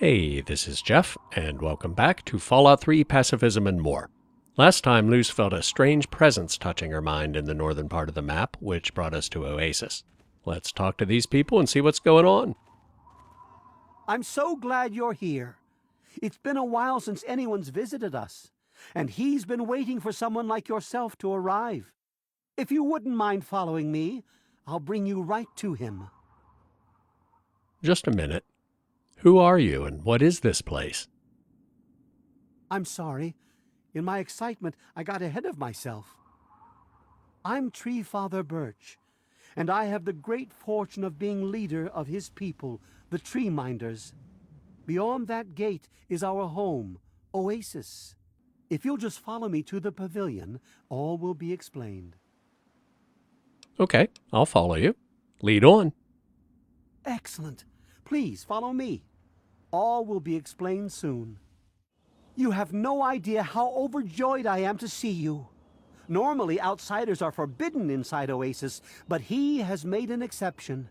Hey, this is Jeff, and welcome back to Fallout 3 Pacifism and More. Last time, Luce felt a strange presence touching her mind in the northern part of the map, which brought us to Oasis. Let's talk to these people and see what's going on. I'm so glad you're here. It's been a while since anyone's visited us, and he's been waiting for someone like yourself to arrive. If you wouldn't mind following me, I'll bring you right to him. Just a minute. Who are you, and what is this place? I'm sorry. In my excitement, I got ahead of myself. I'm Tree Father Birch, and I have the great fortune of being leader of his people, the Tree Minders. Beyond that gate is our home, Oasis. If you'll just follow me to the pavilion, all will be explained. Okay, I'll follow you. Lead on. Excellent. Please follow me. All will be explained soon. You have no idea how overjoyed I am to see you. Normally, outsiders are forbidden inside Oasis, but he has made an exception.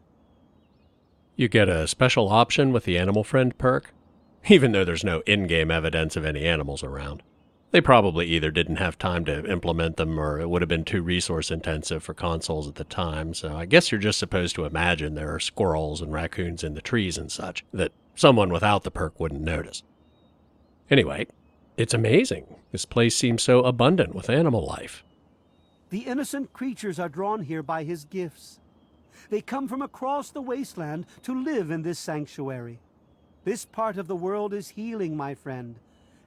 You get a special option with the Animal Friend perk, even though there's no in-game evidence of any animals around. They probably either didn't have time to implement them or it would have been too resource-intensive for consoles at the time, so I guess you're just supposed to imagine there are squirrels and raccoons in the trees and such, that someone without the perk wouldn't notice. Anyway, it's amazing. This place seems so abundant with animal life. The innocent creatures are drawn here by his gifts. They come from across the wasteland to live in this sanctuary. This part of the world is healing, my friend,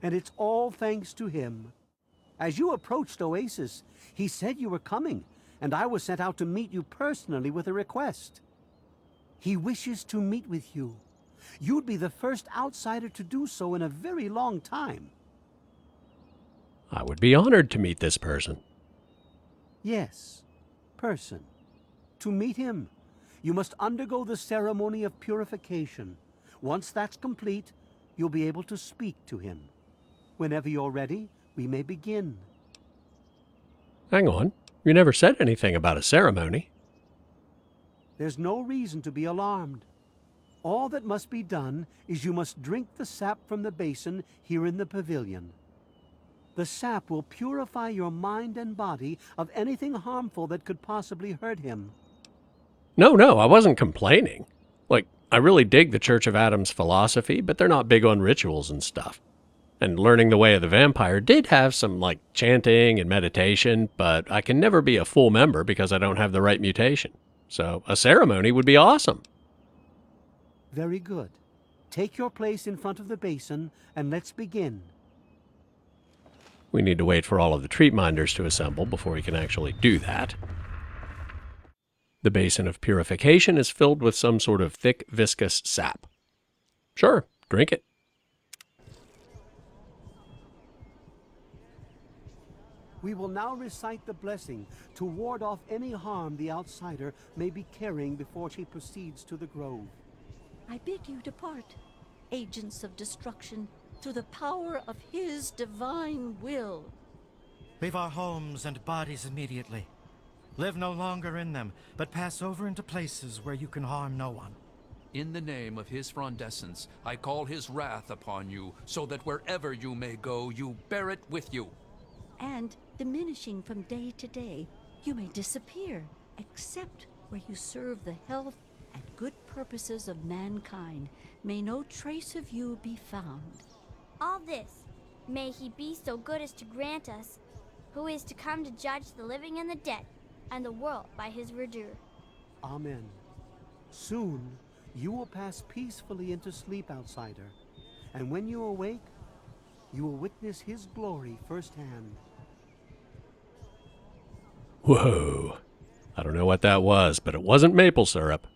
and it's all thanks to him. As you approached Oasis, he said you were coming, and I was sent out to meet you personally with a request. He wishes to meet with you. You'd be the first outsider to do so in a very long time. I would be honored to meet this person. Yes, person. To meet him, you must undergo the ceremony of purification. Once that's complete, you'll be able to speak to him. Whenever you're ready, we may begin. Hang on, you never said anything about a ceremony. There's no reason to be alarmed. All that must be done is you must drink the sap from the basin here in the pavilion. The sap will purify your mind and body of anything harmful that could possibly hurt him. No, I wasn't complaining. I really dig the Church of Adam's philosophy, but they're not big on rituals and stuff. And learning the way of the vampire did have some, chanting and meditation, but I can never be a full member because I don't have the right mutation. So a ceremony would be awesome. Very good. Take your place in front of the basin, and let's begin. We need to wait for all of the treat minders to assemble before we can actually do that. The basin of purification is filled with some sort of thick, viscous sap. Sure, drink it. We will now recite the blessing to ward off any harm the outsider may be carrying before she proceeds to the grove. I bid you depart, agents of destruction, through the power of his divine will. Leave our homes and bodies immediately. Live no longer in them, but pass over into places where you can harm no one. In the name of his frondescence, I call his wrath upon you, so that wherever you may go, you bear it with you. And, diminishing from day to day, you may disappear, except where you serve the health and good purposes of mankind. May no trace of you be found. All this, may he be so good as to grant us, who is to come to judge the living and the dead, and the world by his verdure. Amen. Soon, you will pass peacefully into sleep, outsider. And when you awake, you will witness his glory firsthand. Whoa. I don't know what that was, but it wasn't maple syrup.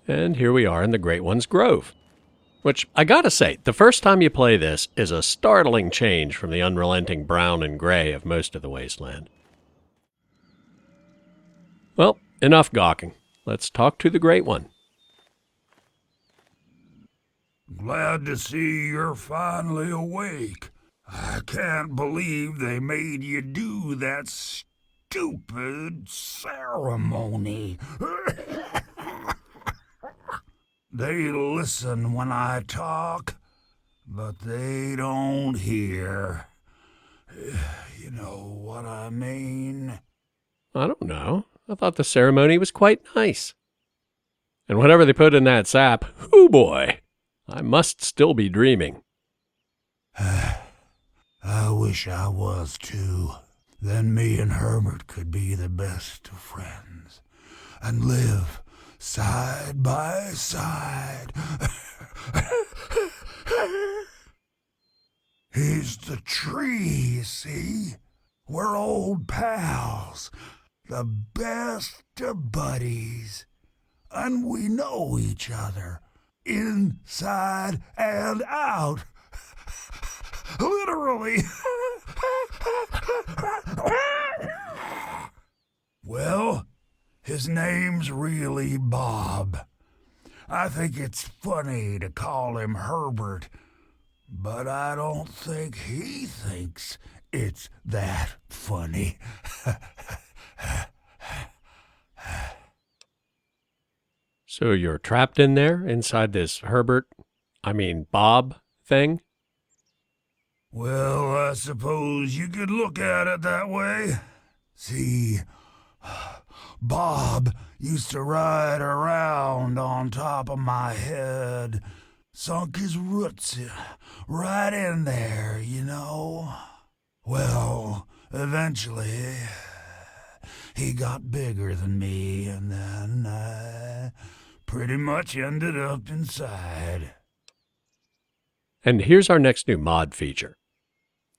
And here we are in the Great One's Grove. Which, I gotta say, the first time you play this is a startling change from the unrelenting brown and gray of most of the wasteland. Well, enough gawking. Let's talk to the Great One. Glad to see you're finally awake. I can't believe they made you do that stupid ceremony. They listen when I talk, but they don't hear. You know what I mean? I don't know. I thought the ceremony was quite nice. And whatever they put in that sap, hoo boy, I must still be dreaming. I wish I was too. Then me and Herbert could be the best of friends and live side by side. He's the tree, see? We're old pals, the best of buddies, and we know each other inside and out. Literally. Well, his name's really Bob. I think it's funny to call him Herbert, but I don't think he thinks it's that funny. So you're trapped in there, inside this Bob thing? Well, I suppose you could look at it that way. See, Bob used to ride around on top of my head, sunk his roots right in there, you know. Well, eventually, he got bigger than me, and then I pretty much ended up inside. And here's our next new mod feature.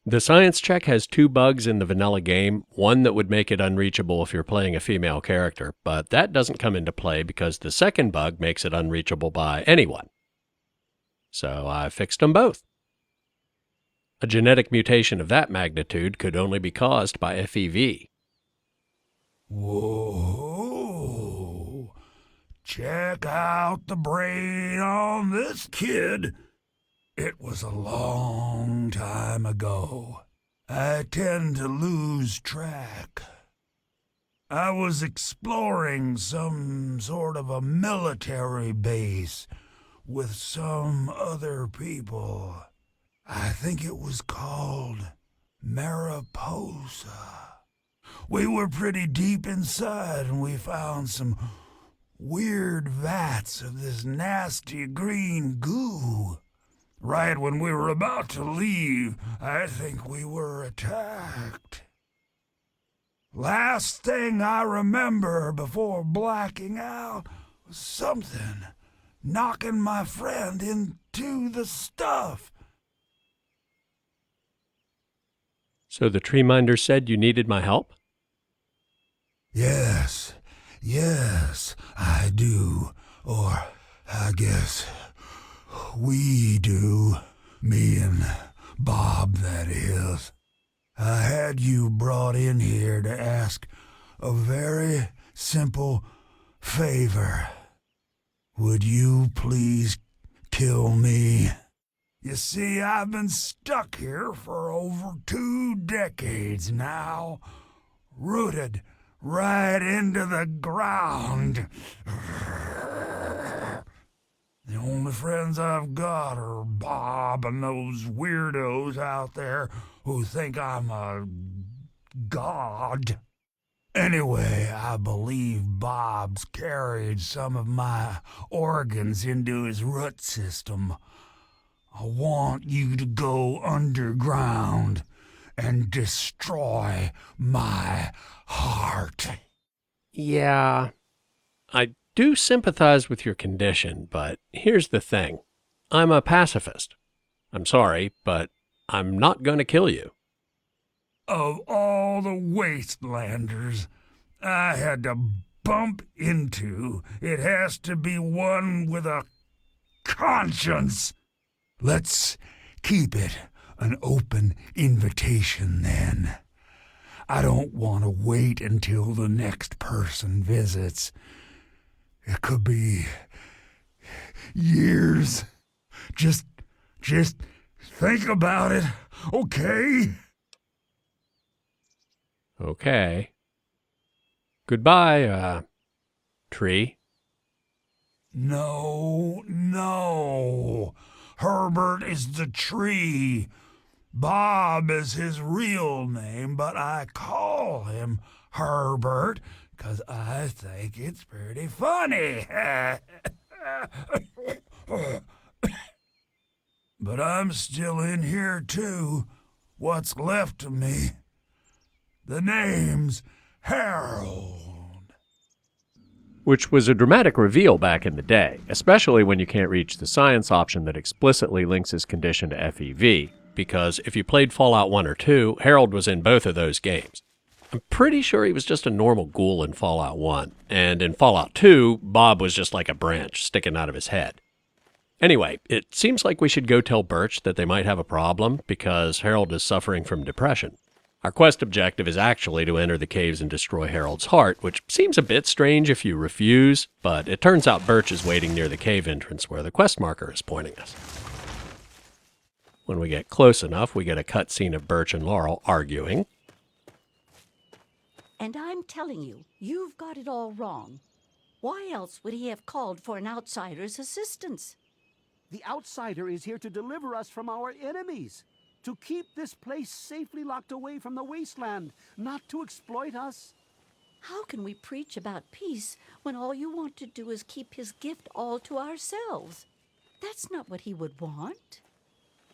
The science check has 2 bugs in the vanilla game, one that would make it unreachable if you're playing a female character, but that doesn't come into play because the second bug makes it unreachable by anyone. So I fixed them both. A genetic mutation of that magnitude could only be caused by FEV. Whoa! Check out the brain on this kid. It was a long time ago. I tend to lose track. I was exploring some sort of a military base with some other people. I think it was called Mariposa. We were pretty deep inside and we found some weird vats of this nasty green goo. Right when we were about to leave, I think we were attacked. Last thing I remember before blacking out was something knocking my friend into the stuff. So the tree minder said you needed my help? Yes, I do. Or, I guess, we do. Me and Bob, that is. I had you brought in here to ask a very simple favor. Would you please kill me? You see, I've been stuck here for over 2 decades now, rooted right into the ground. The only friends I've got are Bob and those weirdos out there who think I'm a god. Anyway, I believe Bob's carried some of my organs into his root system. I want you to go underground and destroy my heart. Yeah, I do sympathize with your condition, but here's the thing. I'm a pacifist. I'm sorry, but I'm not going to kill you. Of all the wastelanders I had to bump into, it has to be one with a conscience. Let's keep it an open invitation then. I don't want to wait until the next person visits. It could be years. Just think about it, okay? Okay. Goodbye, tree. No. Herbert is the tree. Bob is his real name, but I call him Herbert 'cause I think it's pretty funny. But I'm still in here too. What's left of me? The name's Harold. Which was a dramatic reveal back in the day, especially when you can't reach the science option that explicitly links his condition to FEV, because if you played Fallout 1 or 2, Harold was in both of those games. I'm pretty sure he was just a normal ghoul in Fallout 1, and in Fallout 2, Bob was just like a branch sticking out of his head. Anyway, it seems like we should go tell Birch that they might have a problem, because Harold is suffering from depression. Our quest objective is actually to enter the caves and destroy Harold's heart, which seems a bit strange if you refuse, but it turns out Birch is waiting near the cave entrance where the quest marker is pointing us. When we get close enough, we get a cutscene of Birch and Laurel arguing. And I'm telling you, you've got it all wrong. Why else would he have called for an outsider's assistance? The outsider is here to deliver us from our enemies, to keep this place safely locked away from the wasteland, not to exploit us. How can we preach about peace when all you want to do is keep his gift all to ourselves? That's not what he would want.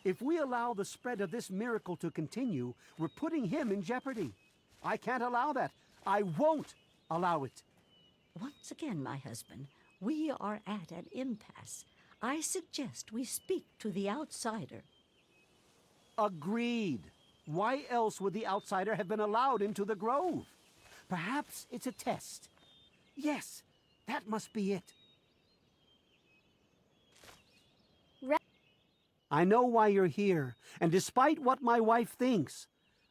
If we allow the spread of this miracle to continue, we're putting him in jeopardy. I can't allow that. I won't allow it. Once again, my husband, we are at an impasse. I suggest we speak to the outsider. Agreed. Why else would the outsider have been allowed into the grove? Perhaps it's a test. Yes, that must be it. I know why you're here, and despite what my wife thinks,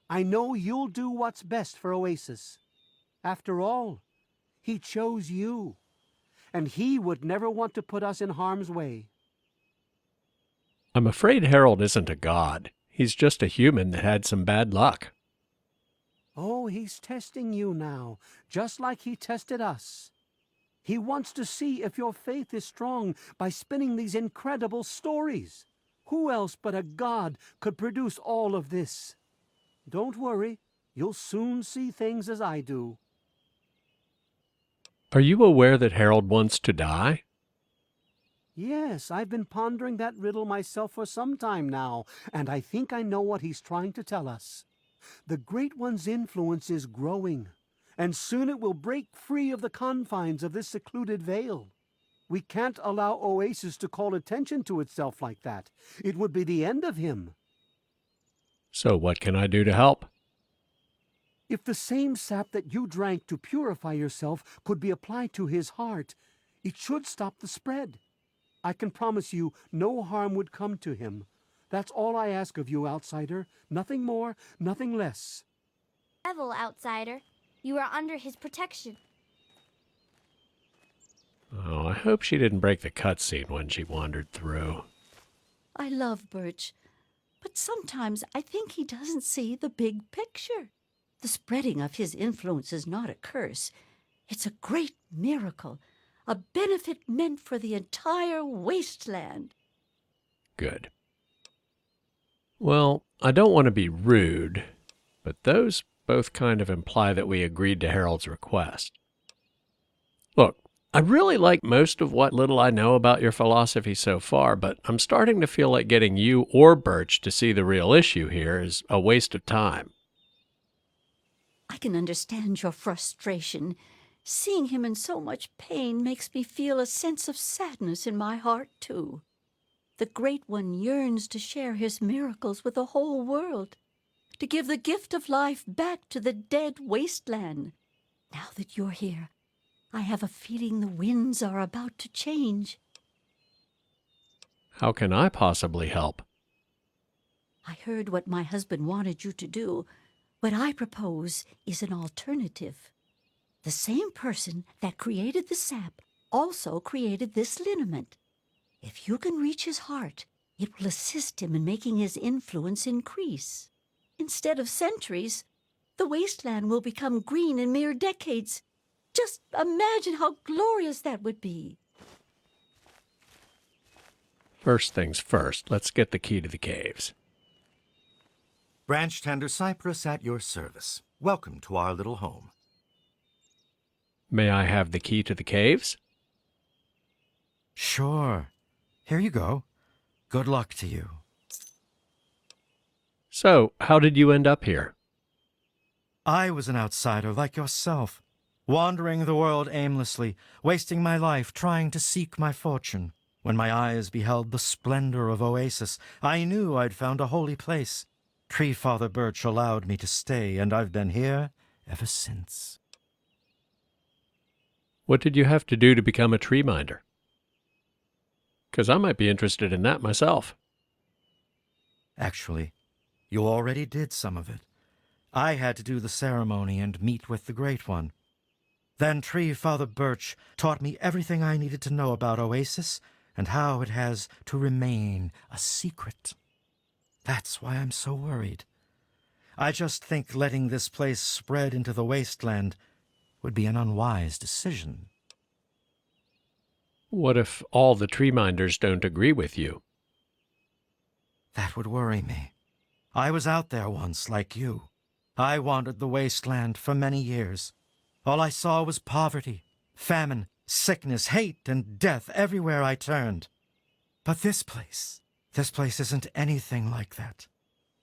I know you'll do what's best for Oasis. After all, he chose you, and he would never want to put us in harm's way. I'm afraid Harold isn't a god. He's just a human that had some bad luck. Oh, he's testing you now, just like he tested us. He wants to see if your faith is strong by spinning these incredible stories. Who else but a god could produce all of this? Don't worry, you'll soon see things as I do. Are you aware that Harold wants to die? Yes, I've been pondering that riddle myself for some time now, and I think I know what he's trying to tell us. The Great One's influence is growing, and soon it will break free of the confines of this secluded vale. We can't allow Oasis to call attention to itself like that. It would be the end of him. So what can I do to help? If the same sap that you drank to purify yourself could be applied to his heart, it should stop the spread. I can promise you no harm would come to him. That's all I ask of you, outsider. Nothing more, nothing less. Devil, outsider. You are under his protection. Oh, I hope she didn't break the cutscene when she wandered through. I love Birch, but sometimes I think he doesn't see the big picture. The spreading of his influence is not a curse. It's a great miracle, a benefit meant for the entire wasteland. Good. Well, I don't want to be rude, but those both kind of imply that we agreed to Harold's request. Look, I really like most of what little I know about your philosophy so far, but I'm starting to feel like getting you or Birch to see the real issue here is a waste of time. I can understand your frustration. Seeing him in so much pain makes me feel a sense of sadness in my heart, too. The Great One yearns to share his miracles with the whole world, to give the gift of life back to the dead wasteland. Now that you're here, I have a feeling the winds are about to change. How can I possibly help? I heard what my husband wanted you to do. What I propose is an alternative. The same person that created the sap also created this liniment. If you can reach his heart, it will assist him in making his influence increase. Instead of centuries, the wasteland will become green in mere decades. Just imagine how glorious that would be. First things first, let's get the key to the caves. Branchtender Cypress at your service. Welcome to our little home. May I have the key to the caves? Sure. Here you go. Good luck to you. So, how did you end up here? I was an outsider like yourself, wandering the world aimlessly, wasting my life trying to seek my fortune. When my eyes beheld the splendor of Oasis, I knew I'd found a holy place. Tree Father Birch allowed me to stay, and I've been here ever since. What did you have to do to become a tree minder? 'Cause I might be interested in that myself. Actually, you already did some of it. I had to do the ceremony and meet with the Great One. Then Tree Father Birch taught me everything I needed to know about Oasis and how it has to remain a secret. That's why I'm so worried. I just think letting this place spread into the wasteland would be an unwise decision. What if all the tree minders don't agree with you? That would worry me. I was out there once, like you. I wandered the wasteland for many years. All I saw was poverty, famine, sickness, hate, and death everywhere I turned. But this place isn't anything like that.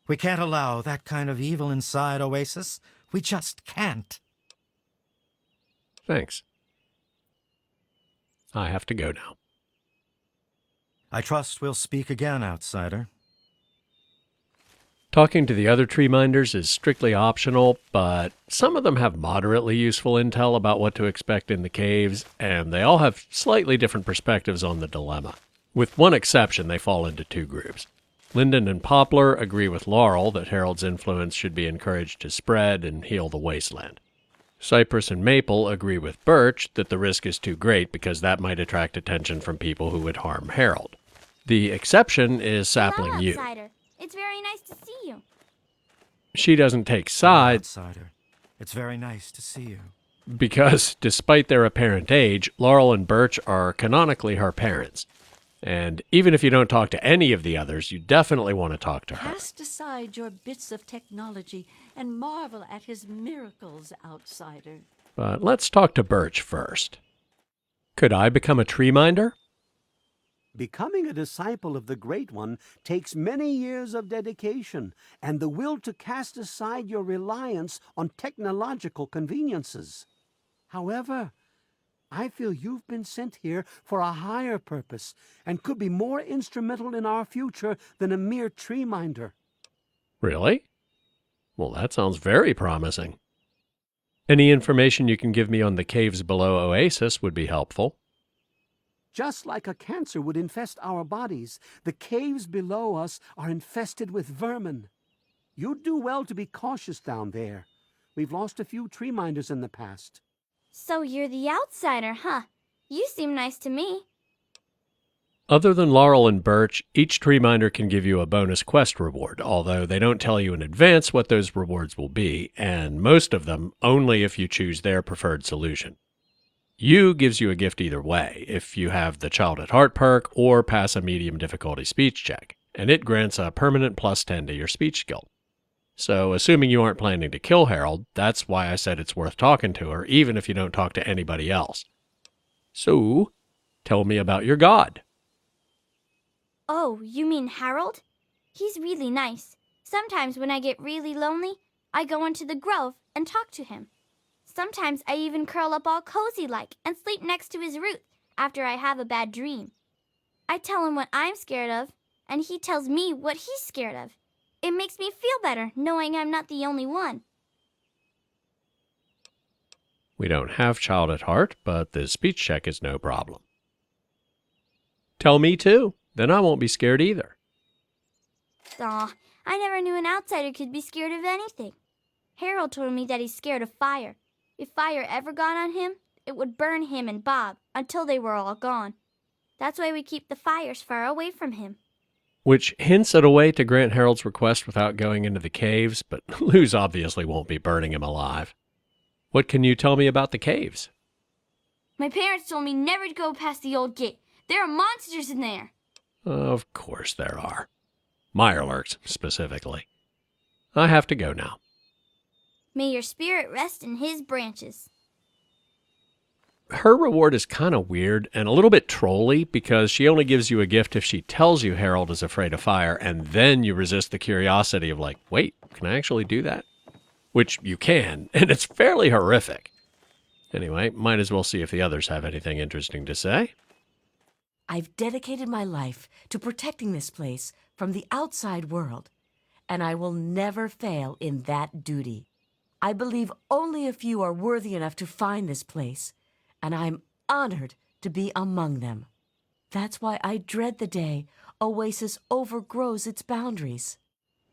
We can't allow that kind of evil inside Oasis. We just can't. Thanks. I have to go now. I trust we'll speak again, outsider. Talking to the other tree minders is strictly optional, but some of them have moderately useful intel about what to expect in the caves, and they all have slightly different perspectives on the dilemma. With one exception, they fall into two groups. Linden and Poplar agree with Laurel that Harold's influence should be encouraged to spread and heal the wasteland. Cypress and Maple agree with Birch that the risk is too great because that might attract attention from people who would harm Harold. The exception is Sapling Hello, U. outsider. It's very nice to see you. She doesn't take sides Outsider, it's very nice to see you. because, despite their apparent age, Laurel and Birch are canonically her parents. And even if you don't talk to any of the others, you definitely want to talk to her. Cast aside your bits of technology and marvel at his miracles, outsider. But let's talk to Birch first. Could I become a tree minder? Becoming a disciple of the Great One takes many years of dedication and the will to cast aside your reliance on technological conveniences. However, I feel you've been sent here for a higher purpose and could be more instrumental in our future than a mere tree minder. Really? Well, that sounds very promising. Any information you can give me on the caves below Oasis would be helpful. Just like a cancer would infest our bodies, the caves below us are infested with vermin. You'd do well to be cautious down there. We've lost a few tree minders in the past. So you're the outsider, huh? You seem nice to me. Other than Laurel and Birch, each tree minder can give you a bonus quest reward, although they don't tell you in advance what those rewards will be, and most of them only if you choose their preferred solution. U gives you a gift either way, if you have the Child at Heart perk or pass a medium difficulty speech check, and it grants a permanent +10 to your speech skill. So, assuming you aren't planning to kill Harold, that's why I said it's worth talking to her, even if you don't talk to anybody else. So, tell me about your god. Oh, you mean Harold? He's really nice. Sometimes when I get really lonely, I go into the grove and talk to him. Sometimes I even curl up all cozy-like and sleep next to his root after I have a bad dream. I tell him what I'm scared of, and he tells me what he's scared of. It makes me feel better knowing I'm not the only one. We don't have Child at Heart, but the speech check is no problem. Tell me too, then I won't be scared either. Aw, I never knew an outsider could be scared of anything. Harold told me that he's scared of fire. If fire ever got on him, it would burn him and Bob until they were all gone. That's why we keep the fires far away from him. Which hints at a way to grant Harold's request without going into the caves, but Luz obviously won't be burning him alive. What can you tell me about the caves? My parents told me never to go past the old gate. There are monsters in there. Of course there are. Mirelurks, specifically. I have to go now. May your spirit rest in his branches. Her reward is kind of weird and a little bit trolly because she only gives you a gift if she tells you Harold is afraid of fire, and then you resist the curiosity of like, wait, can I actually do that? Which you can, and it's fairly horrific. Anyway, might as well see if the others have anything interesting to say. I've dedicated my life to protecting this place from the outside world, and I will never fail in that duty. I believe only a few are worthy enough to find this place, and I'm honored to be among them. That's why I dread the day Oasis overgrows its boundaries.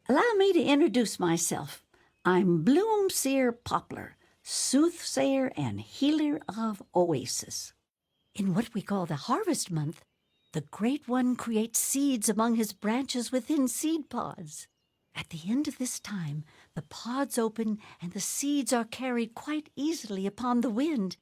Allow me to introduce myself. I'm Bloomseer Poplar, soothsayer and healer of Oasis. In what we call the harvest month, the Great One creates seeds among his branches within seed pods. At the end of this time, the pods open and the seeds are carried quite easily upon the wind.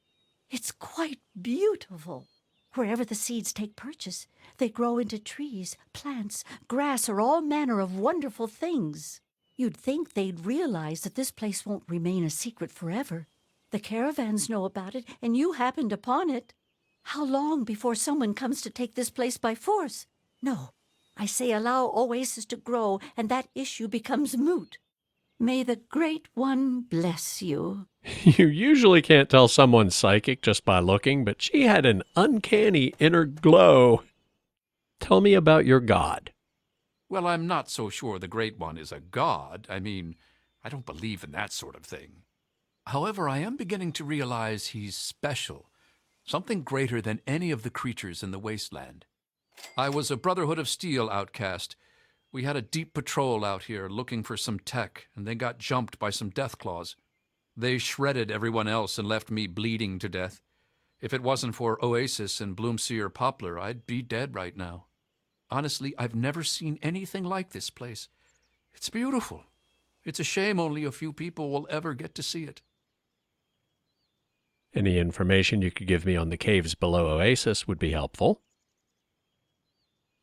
It's quite beautiful. Wherever the seeds take purchase, they grow into trees, plants, grass, or all manner of wonderful things. You'd think they'd realize that this place won't remain a secret forever. The caravans know about it, and you happened upon it. How long before someone comes to take this place by force? No, I say allow Oasis to grow, and that issue becomes moot. May the Great One bless you. You usually can't tell someone's psychic just by looking, but she had an uncanny inner glow. Tell me about your god. Well, I'm not so sure the Great One is a god. I mean, I don't believe in that sort of thing. However, I am beginning to realize he's special, something greater than any of the creatures in the wasteland. I was a Brotherhood of Steel outcast. We had a deep patrol out here looking for some tech, and they got jumped by some Deathclaws. They shredded everyone else and left me bleeding to death. If it wasn't for Oasis and Bloomseer Poplar, I'd be dead right now. Honestly, I've never seen anything like this place. It's beautiful. It's a shame only a few people will ever get to see it. Any information you could give me on the caves below Oasis would be helpful.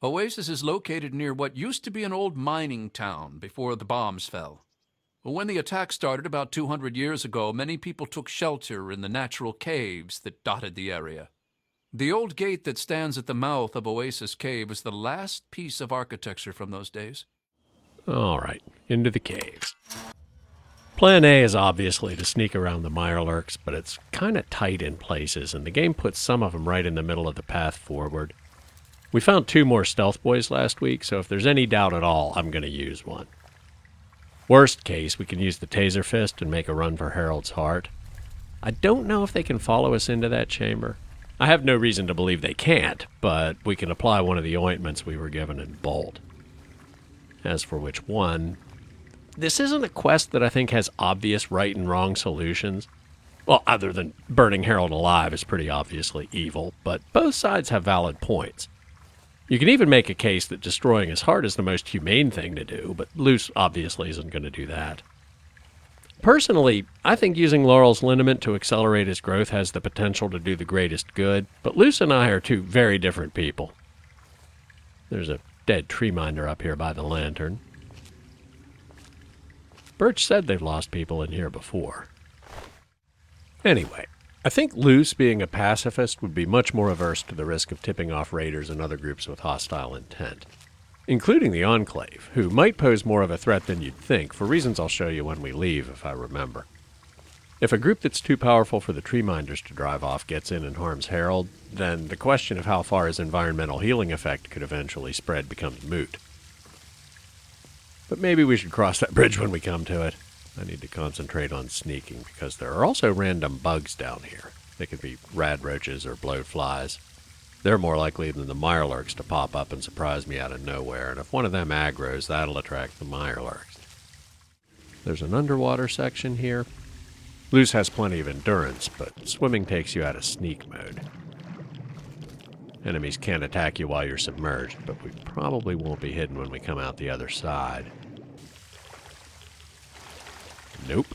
Oasis is located near what used to be an old mining town before the bombs fell. When the attack started about 200 years ago, many people took shelter in the natural caves that dotted the area. The old gate that stands at the mouth of Oasis Cave is the last piece of architecture from those days. All right, into the caves. Plan A is obviously to sneak around the mirelurks, but it's kind of tight in places, and the game puts some of them right in the middle of the path forward. We found 2 more stealth boys last week, so if there's any doubt at all, I'm going to use one. Worst case, we can use the taser fist and make a run for Harold's heart. I don't know if they can follow us into that chamber. I have no reason to believe they can't, but we can apply one of the ointments we were given in Bolt. As for which one, this isn't a quest that I think has obvious right and wrong solutions. Well, other than burning Harold alive is pretty obviously evil, but both sides have valid points. You can even make a case that destroying his heart is the most humane thing to do, but Luce obviously isn't going to do that. Personally, I think using Laurel's liniment to accelerate his growth has the potential to do the greatest good, but Luce and I are 2 very different people. There's a dead tree minder up here by the lantern. Birch said they've lost people in here before. Anyway, I think Luce, being a pacifist, would be much more averse to the risk of tipping off raiders and other groups with hostile intent, including the Enclave, who might pose more of a threat than you'd think, for reasons I'll show you when we leave, if I remember. If a group that's too powerful for the tree minders to drive off gets in and harms Harold, then the question of how far his environmental healing effect could eventually spread becomes moot. But maybe we should cross that bridge when we come to it. I need to concentrate on sneaking, because there are also random bugs down here. They could be radroaches or blowflies. They're more likely than the mirelurks to pop up and surprise me out of nowhere, and if one of them aggroes, that'll attract the mirelurks. There's an underwater section here. Luce has plenty of endurance, but swimming takes you out of sneak mode. Enemies can't attack you while you're submerged, but we probably won't be hidden when we come out the other side. Nope.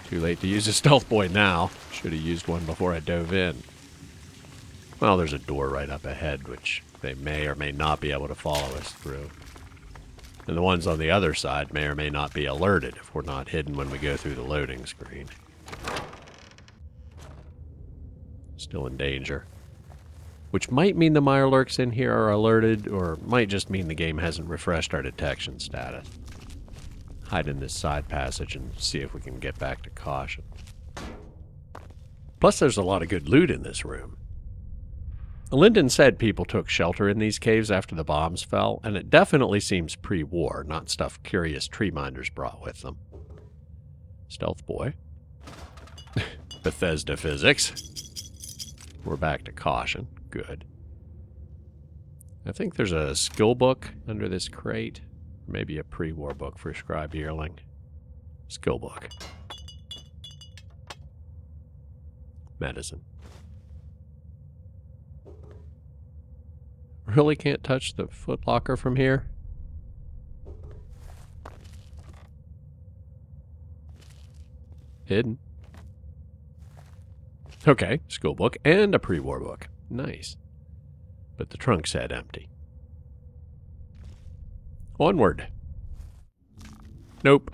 Too late to use a stealth boy now. Should have used one before I dove in. Well, there's a door right up ahead, which they may or may not be able to follow us through. And the ones on the other side may or may not be alerted if we're not hidden when we go through the loading screen. Still in danger. Which might mean the mirelurks in here are alerted, or might just mean the game hasn't refreshed our detection status. Hide in this side passage and see if we can get back to caution. Plus, there's a lot of good loot in this room. Linden said people took shelter in these caves after the bombs fell, and it definitely seems pre-war, not stuff curious tree minders brought with them. Stealth boy. Bethesda physics. We're back to caution. Good. I think there's a skill book under this crate. Maybe a pre-war book for Scribe Yearling. Skill book. Medicine. Really can't touch the footlocker from here? Hidden. Okay, school book and a pre-war book. Nice. But the trunk said empty. Onward. Nope.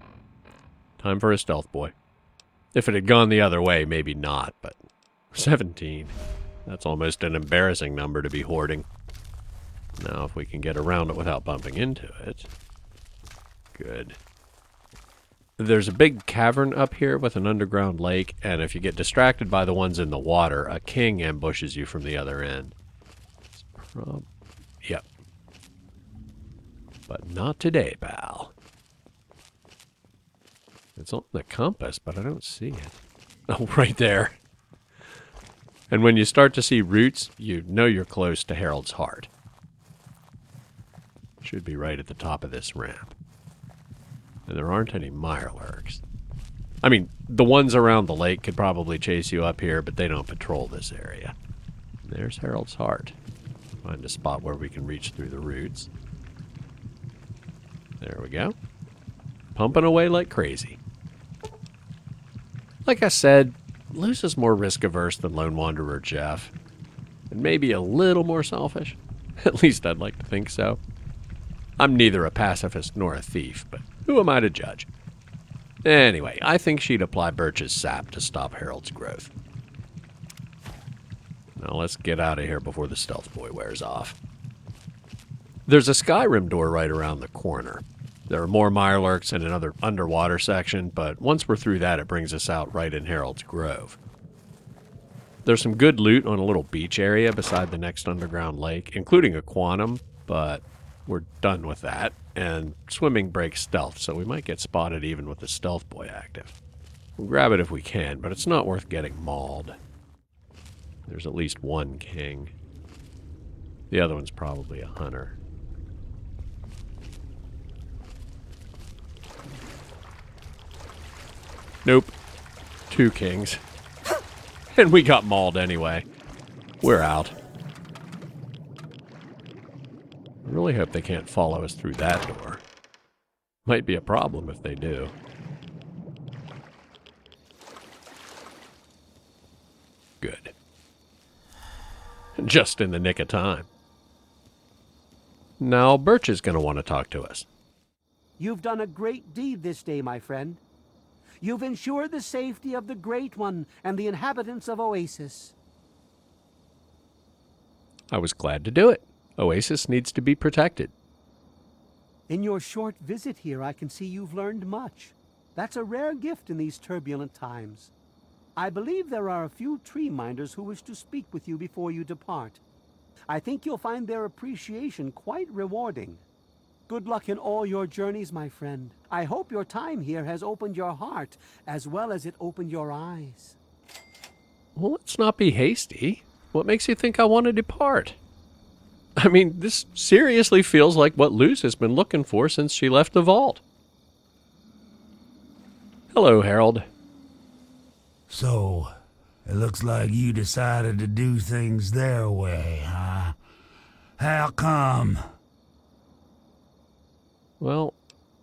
Time for a stealth boy. If it had gone the other way, maybe not, but 17. That's almost an embarrassing number to be hoarding. Now, if we can get around it without bumping into it. Good. There's a big cavern up here with an underground lake, and if you get distracted by the ones in the water, a king ambushes you from the other end. Yep. But not today, pal. It's on the compass, but I don't see it. Oh, right there. And when you start to see roots, you know you're close to Harold's Heart. Should be right at the top of this ramp. And there aren't any mirelurks. I mean, the ones around the lake could probably chase you up here, but they don't patrol this area. There's Harold's Heart. Find a spot where we can reach through the roots. There we go. Pumping away like crazy. Like I said, Luce is more risk-averse than Lone Wanderer Jeff. And maybe a little more selfish. At least I'd like to think so. I'm neither a pacifist nor a thief, but who am I to judge? Anyway, I think she'd apply Birch's sap to stop Harold's growth. Now let's get out of here before the stealth boy wears off. There's a Skyrim door right around the corner. There are more mirelurks in another underwater section, but once we're through that, it brings us out right in Harold's Grove. There's some good loot on a little beach area beside the next underground lake, including a quantum, but we're done with that, and swimming breaks stealth, so we might get spotted even with the stealth boy active. We'll grab it if we can, but it's not worth getting mauled. There's at least one king. The other one's probably a hunter. Nope. 2 kings. And we got mauled anyway. We're out. I really hope they can't follow us through that door. Might be a problem if they do. Good. Just in the nick of time. Now, Birch is going to want to talk to us. You've done a great deed this day, my friend. You've ensured the safety of the Great One and the inhabitants of Oasis. I was glad to do it. Oasis needs to be protected. In your short visit here, I can see you've learned much. That's a rare gift in these turbulent times. I believe there are a few tree minders who wish to speak with you before you depart. I think you'll find their appreciation quite rewarding. Good luck in all your journeys, my friend. I hope your time here has opened your heart as well as it opened your eyes. Well, let's not be hasty. What makes you think I want to depart? I mean, this seriously feels like what Luce has been looking for since she left the vault. Hello, Harold. So, it looks like you decided to do things their way, huh? How come? Well,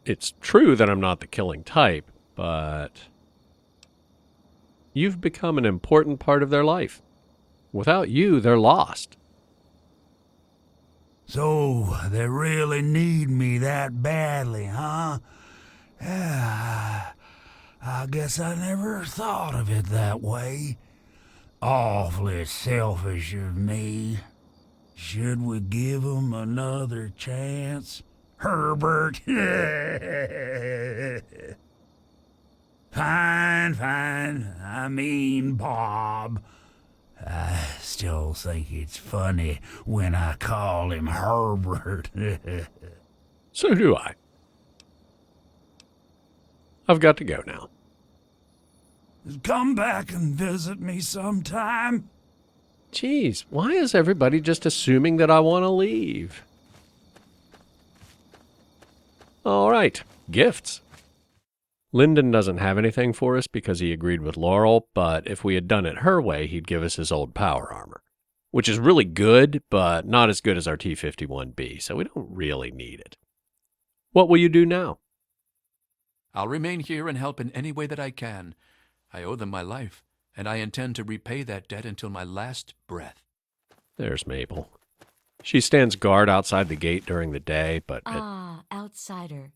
it's true that I'm not the killing type, but you've become an important part of their life. Without you, they're lost. So they really need me that badly, huh? I guess I never thought of it that way. Awfully selfish of me. Should we give 'em another chance? Herbert? Fine. I mean, Bob. I still think it's funny when I call him Herbert. So do I. I've got to go now. Come back and visit me sometime. Geez, why is everybody just assuming that I want to leave? All right, gifts. Linden doesn't have anything for us because he agreed with Laurel, but if we had done it her way, he'd give us his old power armor, which is really good, but not as good as our T-51B, so we don't really need it. What will you do now? I'll remain here and help in any way that I can. I owe them my life, and I intend to repay that debt until my last breath. There's Mabel. She stands guard outside the gate during the day, but outsider.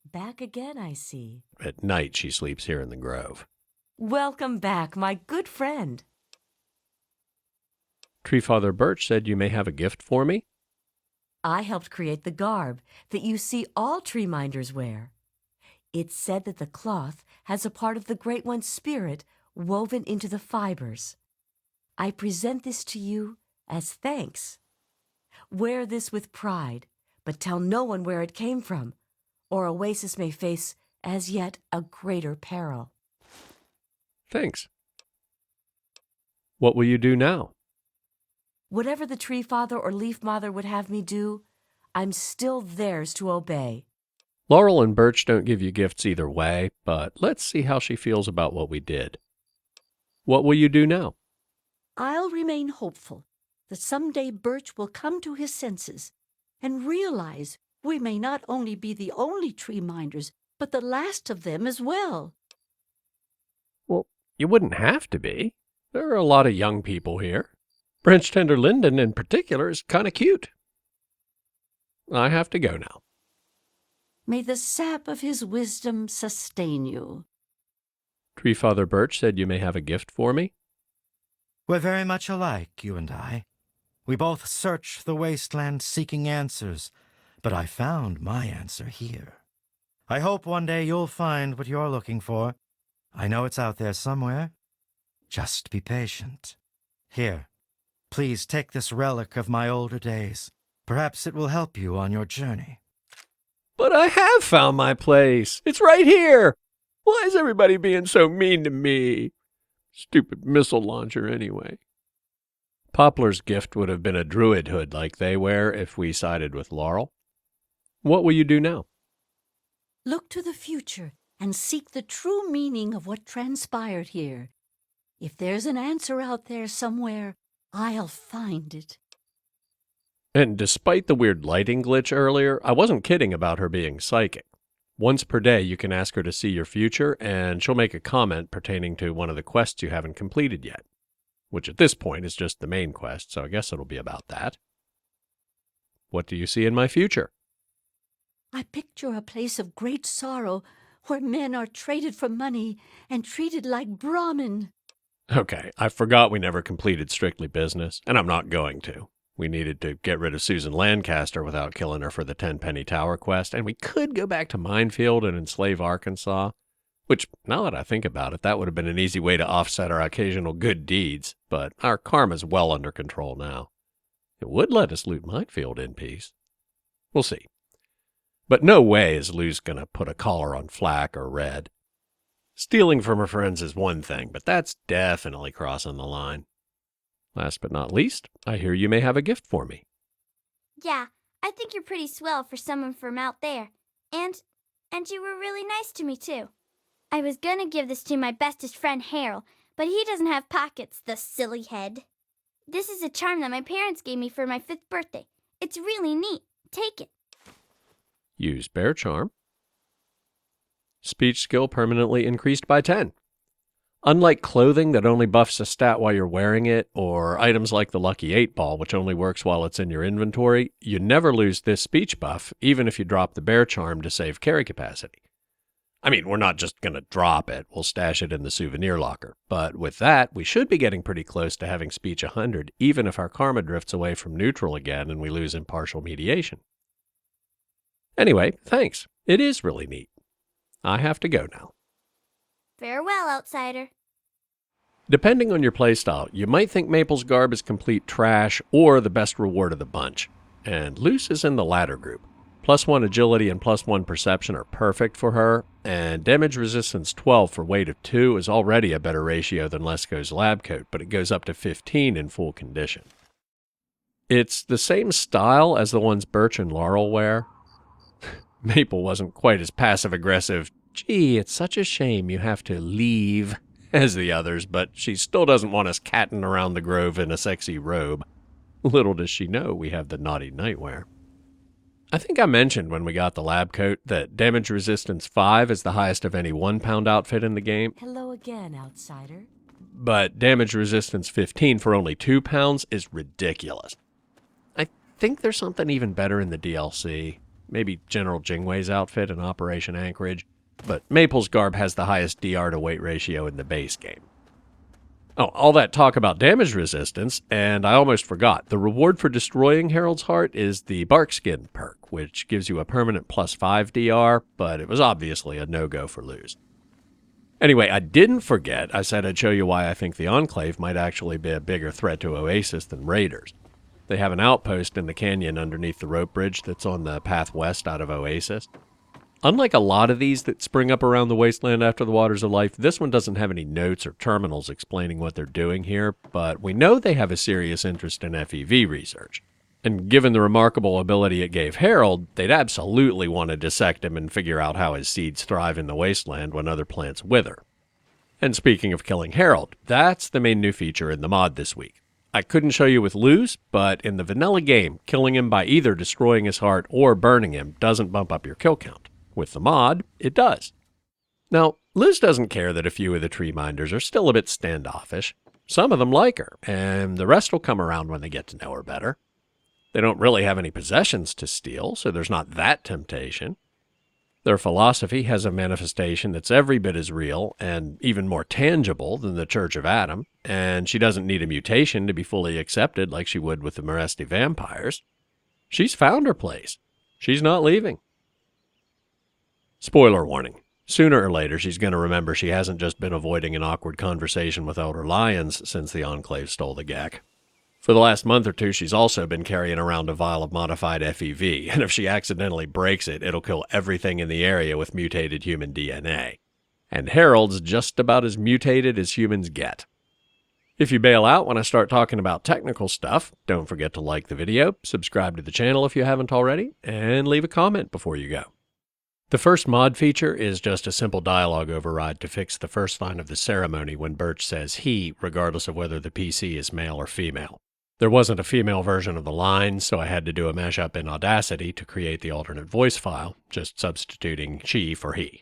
Back again, I see. At night she sleeps here in the grove. Welcome back, my good friend. Treefather Birch said you may have a gift for me? I helped create the garb that you see all tree minders wear. It's said that the cloth has a part of the Great One's spirit woven into the fibers. I present this to you as thanks. Wear this with pride, but tell no one where it came from, or Oasis may face as yet a greater peril. Thanks. What will you do now? Whatever the Tree Father or Leaf Mother would have me do, I'm still theirs to obey. Laurel and Birch don't give you gifts either way, but let's see how she feels about what we did. What will you do now? I'll remain hopeful that someday Birch will come to his senses and realize we may not only be the only tree minders, but the last of them as well. Well, you wouldn't have to be. There are a lot of young people here. Branchtender Linden in particular is kind of cute. I have to go now. May the sap of his wisdom sustain you. Treefather Birch said you may have a gift for me? We're very much alike, you and I. We both search the wasteland seeking answers, but I found my answer here. I hope one day you'll find what you're looking for. I know it's out there somewhere. Just be patient. Here, please take this relic of my older days. Perhaps it will help you on your journey. But I have found my place. It's right here. Why is everybody being so mean to me? Stupid missile launcher anyway. Poplar's gift would have been a druid hood like they wear if we sided with Laurel. What will you do now? Look to the future and seek the true meaning of what transpired here. If there's an answer out there somewhere, I'll find it. And despite the weird lighting glitch earlier, I wasn't kidding about her being psychic. Once per day, you can ask her to see your future, and she'll make a comment pertaining to one of the quests you haven't completed yet. Which at this point is just the main quest, so I guess it'll be about that. What do you see in my future? I picture a place of great sorrow where men are traded for money and treated like Brahmin. Okay, I forgot we never completed Strictly Business, and I'm not going to. We needed to get rid of Susan Lancaster without killing her for the 10-penny tower quest, and we could go back to Minefield and enslave Arkansas, which, now that I think about it, that would have been an easy way to offset our occasional good deeds, but our karma's well under control now. It would let us loot Minefield in peace. We'll see. But no way is Lou's going to put a collar on Flack or Red. Stealing from her friends is one thing, but that's definitely crossing the line. Last but not least, I hear you may have a gift for me. Yeah, I think you're pretty swell for someone from out there. And you were really nice to me, too. I was gonna give this to my bestest friend Harold, but he doesn't have pockets, the silly head. This is a charm that my parents gave me for my 5th birthday. It's really neat. Take it. Use Bear Charm. Speech skill permanently increased by 10. Unlike clothing that only buffs a stat while you're wearing it, or items like the Lucky 8-Ball, which only works while it's in your inventory, you never lose this speech buff, even if you drop the Bear Charm to save carry capacity. I mean, we're not just going to drop it, we'll stash it in the souvenir locker. But with that, we should be getting pretty close to having speech 100, even if our karma drifts away from neutral again and we lose impartial mediation. Anyway, thanks. It is really neat. I have to go now. Farewell, outsider. Depending on your playstyle, you might think Maple's Garb is complete trash or the best reward of the bunch. And Luce is in the latter group. +1 agility and +1 perception are perfect for her, and damage resistance 12 for weight of 2 is already a better ratio than Lesko's lab coat, but it goes up to 15 in full condition. It's the same style as the ones Birch and Laurel wear. Maple wasn't quite as passive-aggressive, "Gee, it's such a shame you have to leave," as the others, but she still doesn't want us catting around the grove in a sexy robe. Little does she know we have the naughty nightwear. I think I mentioned when we got the lab coat that damage resistance 5 is the highest of any 1-pound outfit in the game. Hello again, outsider. But damage resistance 15 for only 2 pounds is ridiculous. I think there's something even better in the DLC. Maybe General Jingwei's outfit in Operation Anchorage. But Maple's Garb has the highest DR to weight ratio in the base game. Oh, all that talk about damage resistance, and I almost forgot. The reward for destroying Harold's Heart is the Barkskin perk, which gives you a permanent +5 DR, but it was obviously a no-go for Luz. Anyway, I didn't forget, I said I'd show you why I think the Enclave might actually be a bigger threat to Oasis than Raiders. They have an outpost in the canyon underneath the rope bridge that's on the path west out of Oasis. Unlike a lot of these that spring up around the wasteland after the Waters of Life, this one doesn't have any notes or terminals explaining what they're doing here, but we know they have a serious interest in FEV research. And given the remarkable ability it gave Harold, they'd absolutely want to dissect him and figure out how his seeds thrive in the wasteland when other plants wither. And speaking of killing Harold, that's the main new feature in the mod this week. I couldn't show you with Luz, but in the vanilla game, killing him by either destroying his heart or burning him doesn't bump up your kill count. With the mod, it does. Now, Luz doesn't care that a few of the tree minders are still a bit standoffish. Some of them like her, and the rest will come around when they get to know her better. They don't really have any possessions to steal, so there's not that temptation. Their philosophy has a manifestation that's every bit as real and even more tangible than the Church of Adam, and she doesn't need a mutation to be fully accepted like she would with the Meresti vampires. She's found her place. She's not leaving. Spoiler warning. Sooner or later, she's going to remember she hasn't just been avoiding an awkward conversation with Elder Lyons since the Enclave stole the GECK. For the last month or two, she's also been carrying around a vial of modified FEV, and if she accidentally breaks it, it'll kill everything in the area with mutated human DNA. And Harold's just about as mutated as humans get. If you bail out when I start talking about technical stuff, don't forget to like the video, subscribe to the channel if you haven't already, and leave a comment before you go. The first mod feature is just a simple dialogue override to fix the first line of the ceremony when Birch says he, regardless of whether the PC is male or female. There wasn't a female version of the line, so I had to do a mashup in Audacity to create the alternate voice file, just substituting she for he.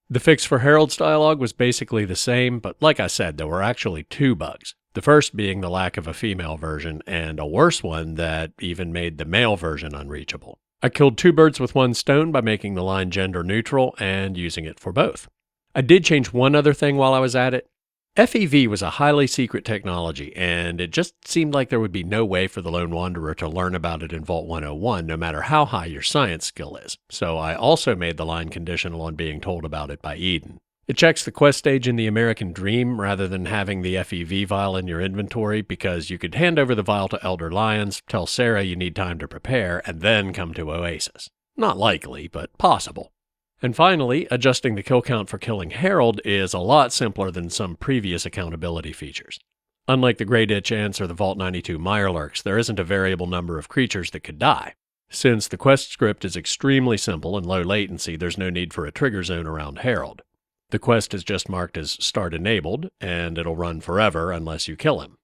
The fix for Harold's dialogue was basically the same, but like I said, there were actually 2 bugs. The first being the lack of a female version, and a worse one that even made the male version unreachable. I killed 2 birds with 1 stone by making the line gender neutral and using it for both. I did change one other thing while I was at it. FEV was a highly secret technology, and it just seemed like there would be no way for the Lone Wanderer to learn about it in Vault 101, no matter how high your science skill is. So I also made the line conditional on being told about it by Eden. It checks the quest stage in the American Dream rather than having the FEV vial in your inventory, because you could hand over the vial to Elder Lyons, tell Sarah you need time to prepare, and then come to Oasis. Not likely, but possible. And finally, adjusting the kill count for killing Harold is a lot simpler than some previous accountability features. Unlike the Grey Ditch Ants or the Vault 92 mirelurks, there isn't a variable number of creatures that could die. Since the quest script is extremely simple and low latency, there's no need for a trigger zone around Harold. The quest is just marked as Start Enabled, and it'll run forever unless you kill him.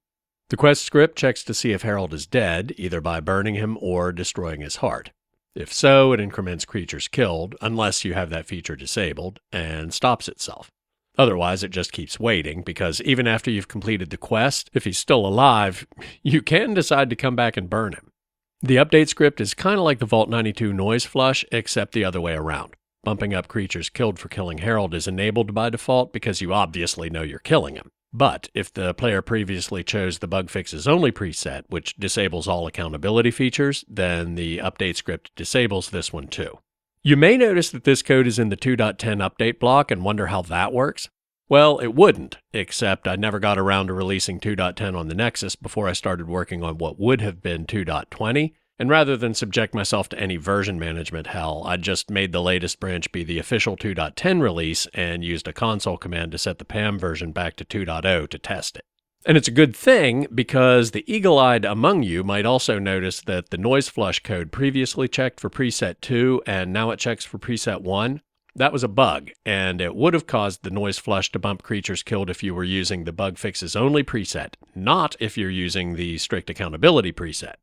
The quest script checks to see if Harold is dead, either by burning him or destroying his heart. If so, it increments creatures killed, unless you have that feature disabled, and stops itself. Otherwise, it just keeps waiting, because even after you've completed the quest, if he's still alive, you can decide to come back and burn him. The update script is kind of like the Vault 92 noise flush, except the other way around. Bumping up creatures killed for killing Harold is enabled by default because you obviously know you're killing him. But if the player previously chose the bug fixes only preset, which disables all accountability features, then the update script disables this one too. You may notice that this code is in the 2.10 update block and wonder how that works. Well, it wouldn't, except I never got around to releasing 2.10 on the Nexus before I started working on what would have been 2.20, and rather than subject myself to any version management hell, I just made the latest branch be the official 2.10 release and used a console command to set the PAM version back to 2.0 to test it. And it's a good thing, because the eagle-eyed among you might also notice that the noise flush code previously checked for preset 2 and now it checks for preset 1. That was a bug, and it would have caused the noise flush to bump creatures killed if you were using the bug fixes only preset, not if you're using the strict accountability preset.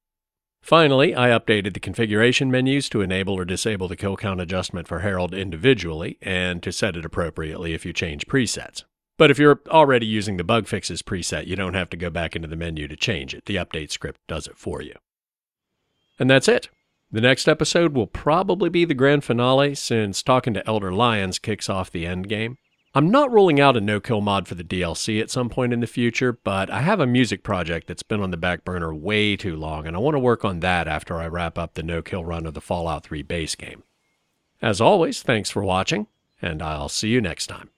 Finally, I updated the configuration menus to enable or disable the kill count adjustment for Harold individually, and to set it appropriately if you change presets. But if you're already using the bug fixes preset, you don't have to go back into the menu to change it. The update script does it for you. And that's it. The next episode will probably be the grand finale, since talking to Elder Lyons kicks off the endgame. I'm not ruling out a no-kill mod for the DLC at some point in the future, but I have a music project that's been on the back burner way too long, and I want to work on that after I wrap up the no-kill run of the Fallout 3 base game. As always, thanks for watching, and I'll see you next time.